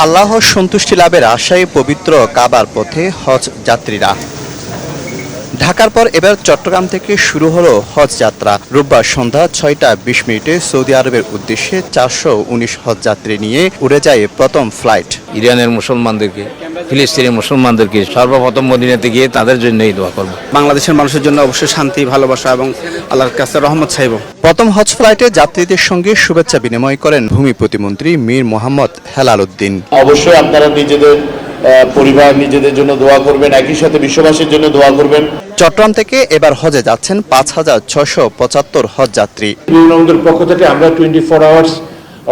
আল্লাহর সন্তুষ্টি লাভের আশায় পবিত্র কাবার পথে হজ যাত্রীরা। ঢাকার পর এবার চট্টগ্রাম থেকে শুরু হলো হজ যাত্রা। রোববার সন্ধ্যা 6টা 20 মিনিটে সৌদি আরবের উদ্দেশ্যে 419 হজ যাত্রী নিয়ে উড়ে যায় প্রথম ফ্লাইট। ইরানের মুসলমানদেরকে, ফিলিস্তিনের মুসলমানদেরকে সর্বপ্রথম মদিনাতে গিয়ে তাদের জন্যই দোয়া করব। বাংলাদেশের মানুষের জন্য অবশ্যই শান্তি, ভালোবাসা এবং আল্লাহর কাছে রহমত চাইব। প্রথম হজ ফ্লাইটে যাত্রীদের সঙ্গে শুভেচ্ছা বিনিময় করেন ভূমি প্রতিমন্ত্রী মীর মোহাম্মদ হেলাল উদ্দিন। অবশ্যই আপনারা নিজেদের পরিবার, নিজেদের জন্য দোয়া করবেন, একই সাথে বিশ্ববাসীর জন্য দোয়া করবেন। চট্টগ্রাম থেকে এবার হজে যাচ্ছেন 5,675 হজ যাত্রী। বিমানবন্দরের পক্ষ থেকে আমরা 24 আওয়ার্স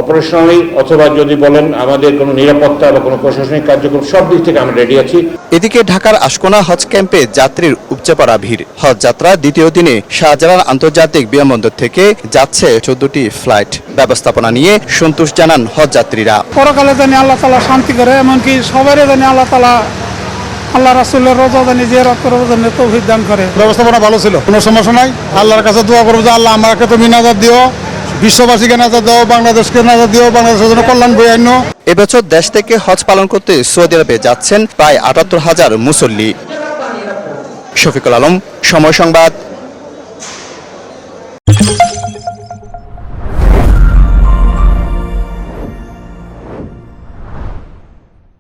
অপারেশনালি অথবা যদি বলেন আমাদের কোনো নিরাপত্তা বা কোনো প্রশাসনিক কার্যক্রম সব দিক থেকে আমরা রেডি আছি। এদিকে ঢাকার আশকোনা হজ ক্যাম্পে যাত্রীর উপচে পড়া ভিড়। হজ যাত্রা দ্বিতীয় দিনে শাহজালাল আন্তর্জাতিক বিমানবন্দর থেকে যাচ্ছে 14টি ফ্লাইট। ব্যবস্থাপনা নিয়ে সন্তোষ জানান হজ যাত্রীরা। পরকালে জানি আল্লাহ তাআলা শান্তি করে, এমনকি সবারই জানি আল্লাহ তাআলা আল্লাহ রাসূলের রোজা জানি জিয়ারত করার জন্য তৌফিক দান করে। ব্যবস্থাপনা ভালো ছিল, কোনো সমস্যা নাই। আল্লাহর কাছে দোয়া করব যে আল্লাহ আমাকে তুমি নাজাত দিও, বিশ্ববাসীকে নাজাত দাও, বাংলাদেশকে নাজাত দিও, বাংলাদেশের জন্য কল্যাণ বয়ে আনো। এবছর দেশ থেকে হজ পালন করতে সৌদি আরবে যাচ্ছেন প্রায় ৭৮,০০০ মুসল্লি। শফিকুল আলম, সময় সংবাদ,